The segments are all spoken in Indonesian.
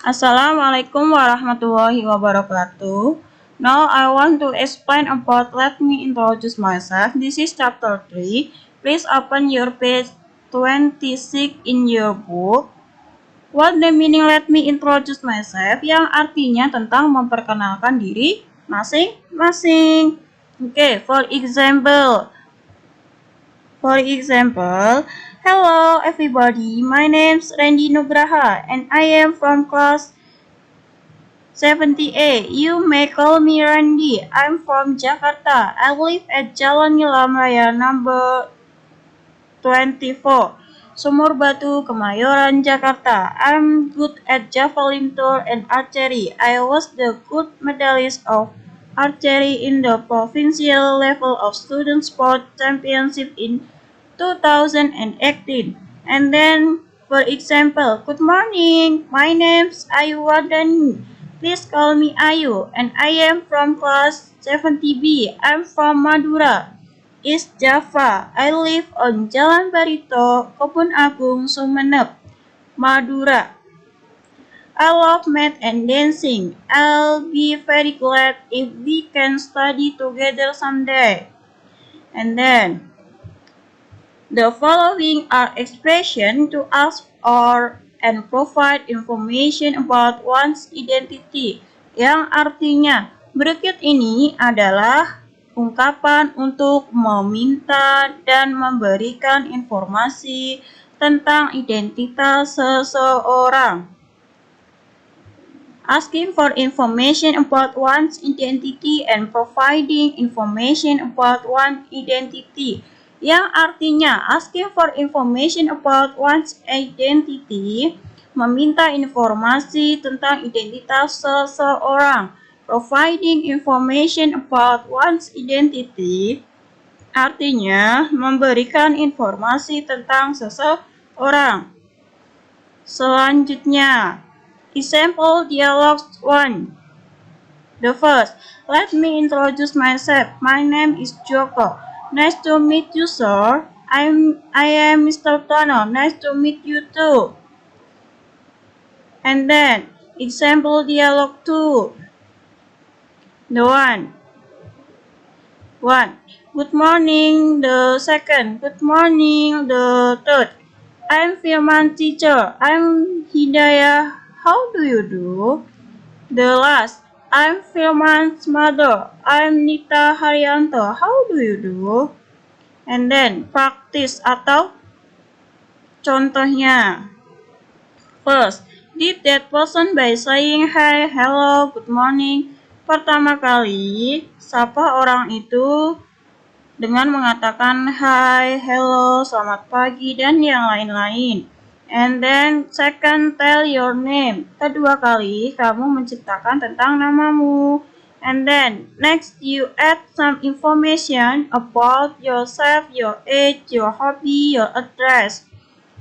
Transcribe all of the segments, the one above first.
Assalamualaikum warahmatullahi wabarakatuh. Now I want to explain about let me introduce myself. This is chapter 3. Please open your page 26 in your book. What the meaning let me introduce myself? Yang artinya tentang memperkenalkan diri masing-masing. Okay, For example, hello everybody, my name's Randy Nugraha and I am from class 78. You may call me Randy. I'm from Jakarta. I live at Jalan Nilam Raya number 24, Sumur Batu, Kemayoran, Jakarta. I'm good at javelin throw and archery. I was the good medalist of archery in the provincial level of student sport championship in 2018. And then, for example, good morning, my name's Ayu Wardani. Please call me Ayu, and I am from class 70B. I'm from Madura, East Java. I live on Jalan Barito, Kebun Agung, Sumeneb, Madura. I love math and dancing. I'll be very glad if we can study together someday. And then, the following are expressions to ask or and provide information about one's identity, yang artinya berikut ini adalah ungkapan untuk meminta dan memberikan informasi tentang identitas seseorang. Asking for information about one's identity and providing information about one's identity, yang artinya asking for information about one's identity, meminta informasi tentang identitas seseorang. Providing information about one's identity artinya memberikan informasi tentang seseorang. Selanjutnya, example dialogue 1. The first, let me introduce myself. My name is Joko. Nice to meet you, sir. I am Mr. Tono. Nice to meet you too. And then, example dialogue 2. The one. Good morning. The second. Good morning. The third. I'm Firman teacher. I'm Hidayah. How do you do? The last. I'm Firman's mother. I'm Nita Haryanto. How do you do? And then, practice atau contohnya. First, greet that person by saying hi, hello, good morning. Pertama kali, sapa orang itu dengan mengatakan hi, hello, selamat pagi, dan yang lain-lain. And then, second, tell your name. Kedua kali, kamu menceritakan tentang namamu. And then, next, you add some information about yourself, your age, your hobby, your address.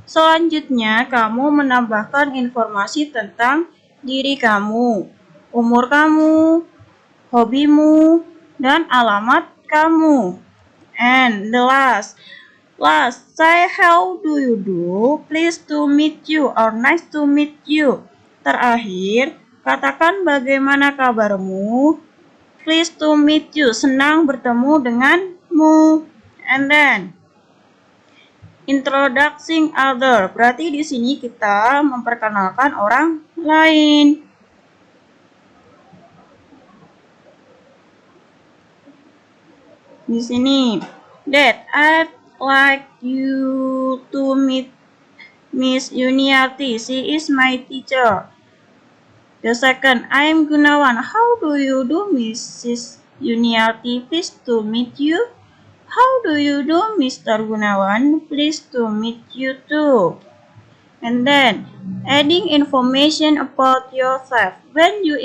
Selanjutnya, kamu menambahkan informasi tentang diri kamu, umur kamu, hobimu, dan alamat kamu. And the last, say how do you do, pleased to meet you, or nice to meet you. Terakhir, katakan bagaimana kabarmu, pleased to meet you, senang bertemu denganmu. And then, introducing other, berarti di sini kita memperkenalkan orang lain. Di sini, that I'd like you to meet Miss Yuniarti. She is my teacher. The second, I am Gunawan. How do you do, Mrs. Yuniarti? Pleased to meet you. How do you do, Mr. Gunawan? Pleased to meet you too. And then, adding information about yourself. When you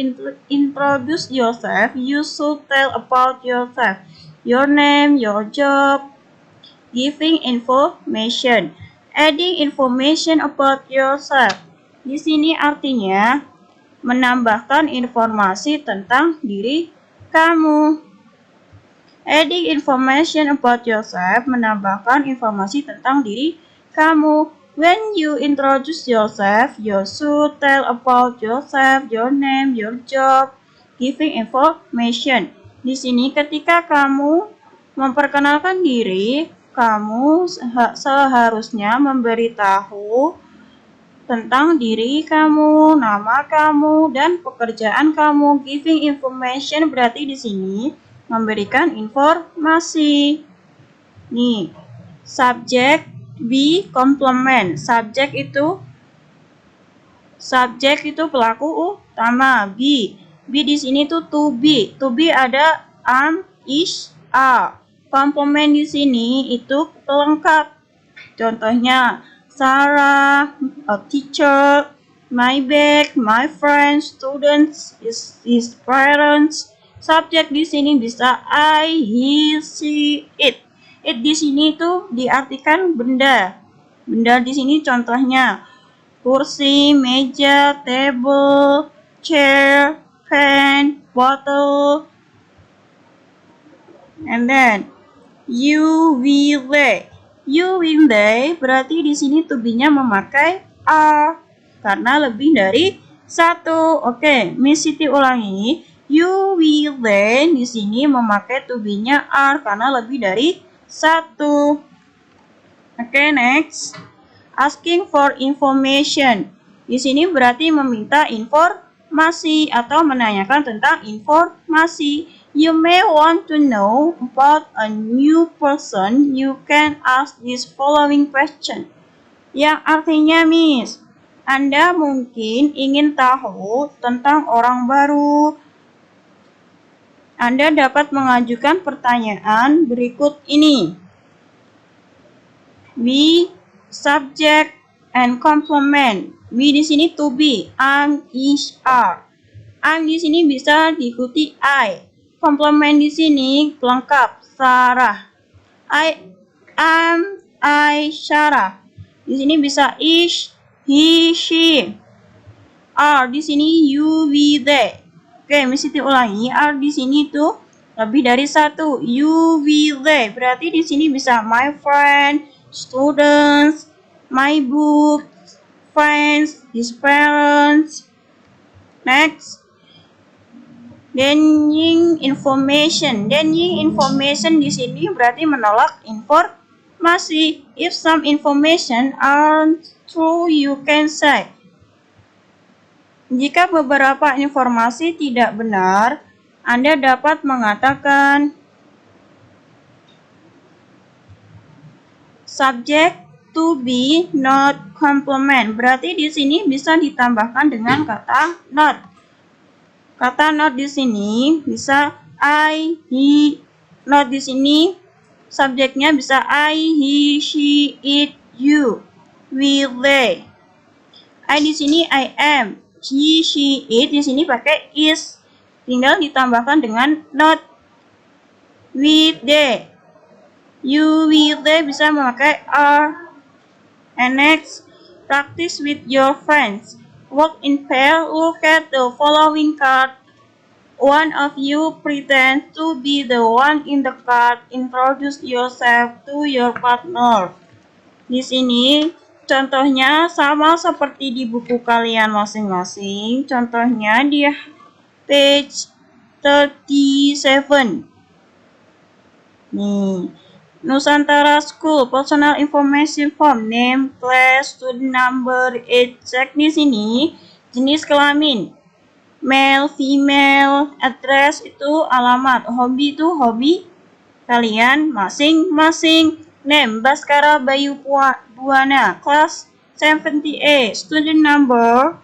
introduce yourself, you should tell about yourself. Your name, your job, giving information, adding information about yourself. Di sini artinya menambahkan informasi tentang diri kamu. Adding information about yourself, menambahkan informasi tentang diri kamu. When you introduce yourself, you should tell about yourself, your name, your job, giving information. Di sini ketika kamu memperkenalkan diri, kamu seharusnya memberitahu tentang diri kamu, nama kamu, dan pekerjaan kamu. Giving information berarti di sini memberikan informasi. Nih, subjek be complement. Subjek itu pelaku utama. Be di sini tuh to be. To be ada am, is, are. Complement di sini itu pelengkap. Contohnya Sarah, a teacher, my bag, my friends, students, his parents. Subjek di sini bisa I, he, she, it. It di sini tuh diartikan benda. Benda di sini contohnya kursi, meja, table, chair, pen, bottle. And then you, we, they. You, we, they berarti di sini to be-nya memakai are karena lebih dari satu. Oke, Miss Siti ulangi. You, we, they di sini memakai to be-nya are karena lebih dari satu. Oke, next. Asking for information. Di sini berarti meminta informasi atau menanyakan tentang informasi. You may want to know about a new person. You can ask this following question. Yang artinya, Miss, Anda mungkin ingin tahu tentang orang baru. Anda dapat mengajukan pertanyaan berikut ini. Be, subject, and complement. Be di sini to be, am, is, are. Am di sini bisa diikuti I. Complement di sini pelengkap Sarah. I am, Sarah. Di sini bisa is, he, she. Are di sini you, we, they. Oke, mesti diulangi. Are di sini tuh lebih dari satu. You, we, they. Berarti di sini bisa my friend, students, my books, friends, his parents. Next. Denying information. Denying information di sini berarti menolak informasi. If some information aren't true, you can say. Jika beberapa informasi tidak benar, Anda dapat mengatakan subject to be not complement. Berarti di sini bisa ditambahkan dengan kata not. Kata not di sini bisa I, he. Not di sini subjeknya bisa I, he, she, it, you, we, they. I di sini I am. He, she, it di sini pakai is. Tinggal ditambahkan dengan not. We, they. You, we, they bisa memakai are. And next, practice with your friends. Work in pair. Look at the following card. One of you pretend to be the one in the card. Introduce yourself to your partner. Di sini contohnya sama seperti di buku kalian masing-masing. Contohnya di page 37. Nih. Nusantara School Personal Information Form, name, class, student number, age. Cek di sini jenis kelamin, male, female, address itu alamat, hobi itu hobi kalian masing-masing. Name, Baskara Bayu Buana, class 78, student number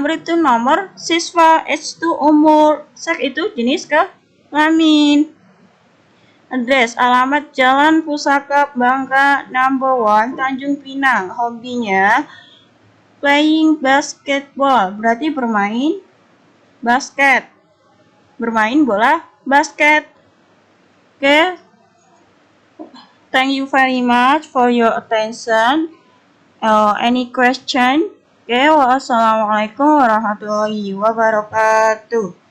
itu nomor siswa, age itu umur, sex itu jenis kelamin. Address, alamat Jalan Pusaka Bangka number 1, Tanjung Pinang. Hobinya playing basketball, berarti bermain basket. Bermain bola basket. Okay. Thank you very much for your attention. Any question? Okay. Wassalamualaikum warahmatullahi wabarakatuh.